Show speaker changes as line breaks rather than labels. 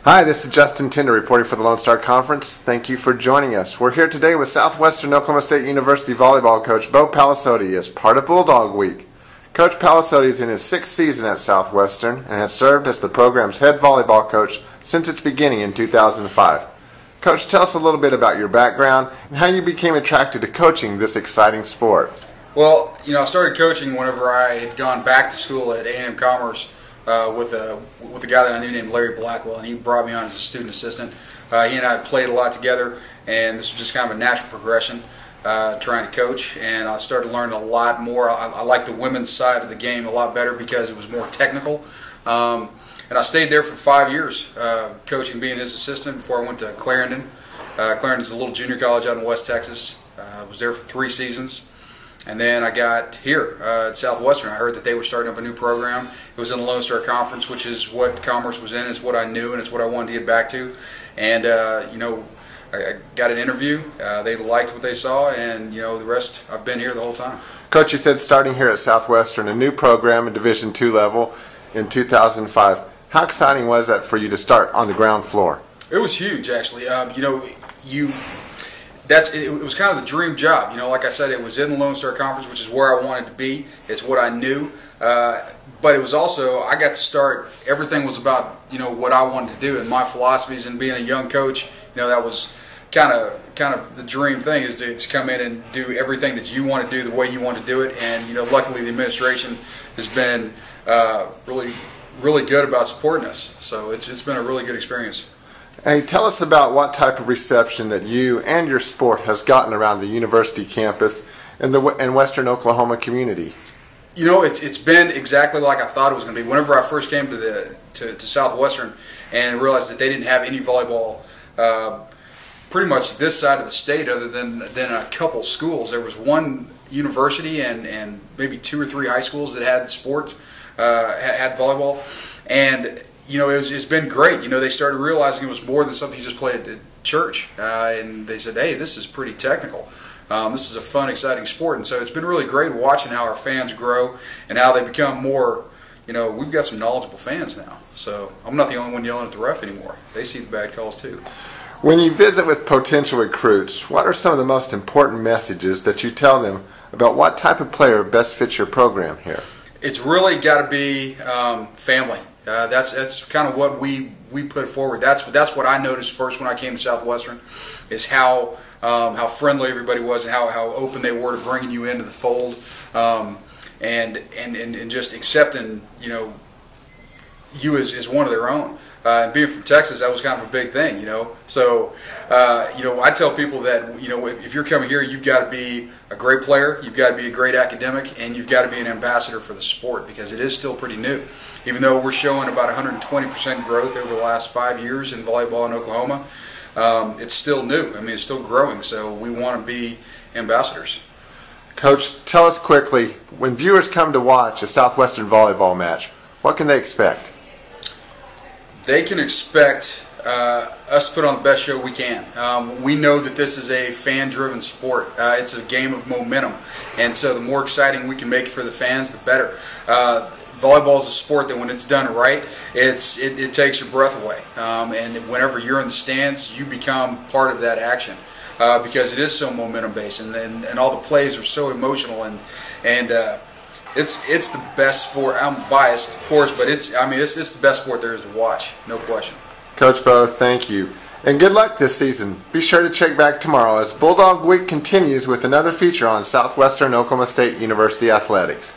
Hi, this is Justin Tinder reporting for the Lone Star Conference. Thank you for joining us. We're here today with Southwestern Oklahoma State University volleyball coach Bo Pagliasotti as part of Bulldog Week. Coach Pagliasotti is in his 6th season at Southwestern and has served as the program's head volleyball coach since its beginning in 2005. Coach, tell us a little bit about your background and how you became attracted to coaching this exciting sport.
Well, I started coaching whenever I had gone back to school at A&M Commerce with a guy that I knew named Larry Blackwell, and he brought me on as a student assistant. He and I had played a lot together, and this was just kind of a natural progression trying to coach, and I started learning a lot more. I liked the women's side of the game a lot better because it was more technical. And I stayed there for 5 years, coaching, being his assistant before I went to Clarendon. Clarendon's a little junior college out in West Texas. I was there for 3 seasons. And then I got here at Southwestern. I heard that they were starting up a new program. It was in the Lone Star Conference, which is what Commerce was in. It's what I knew, and it's what I wanted to get back to. And, I got an interview. They liked what they saw, and, the rest, I've been here the whole time.
Coach, you said starting here at Southwestern, a new program at Division II level in 2005. How exciting was that for you to start on the ground floor?
It was huge, actually. It was kind of the dream job. Like I said, it was in the Lone Star Conference, which is where I wanted to be. It's what I knew. But it was also, I got to start, everything was about, what I wanted to do and my philosophies, and being a young coach, that was kind of the dream thing, is to come in and do everything that you want to do the way you want to do it. And, luckily the administration has been really good about supporting us. So it's been a really good experience.
Hey, tell us about what type of reception that you and your sport has gotten around the university campus and the Western Oklahoma community.
It's been exactly like I thought it was going to be. Whenever I first came to Southwestern and realized that they didn't have any volleyball pretty much this side of the state other than a couple schools. There was one university and maybe 2 or 3 high schools that had sport, had volleyball, and it's been great. They started realizing it was more than something you just play at church, and they said, hey, this is pretty technical. This is a fun, exciting sport, and so it's been really great watching how our fans grow and how they become more, we've got some knowledgeable fans now. So I'm not the only one yelling at the ref anymore. They see the bad calls too.
When you visit with potential recruits, what are some of the most important messages that you tell them about what type of player best fits your program here?
It's really got to be family. That's kind of what we put forward. That's what I noticed first when I came to Southwestern, is how friendly everybody was and how open they were to bringing you into the fold, and just accepting you as one of their own. And being from Texas, that was kind of a big thing, So, I tell people that, if you're coming here, you've got to be a great player, you've got to be a great academic, and you've got to be an ambassador for the sport, because it is still pretty new. Even though we're showing about 120% growth over the last 5 years in volleyball in Oklahoma, it's still new. I mean, it's still growing, so we want to be ambassadors.
Coach, tell us quickly, when viewers come to watch a Southwestern volleyball match, what can they expect?
They can expect us to put on the best show we can. We know that this is a fan-driven sport. It's a game of momentum, and so the more exciting we can make it for the fans, the better. Volleyball is a sport that, when it's done right, it takes your breath away. And whenever you're in the stands, you become part of that action, because it is so momentum-based, and all the plays are so emotional, and it's the best sport. I'm biased, of course, but it's the best sport there is to watch, no question.
Coach Bo, thank you. And good luck this season. Be sure to check back tomorrow as Bulldog Week continues with another feature on Southwestern Oklahoma State University athletics.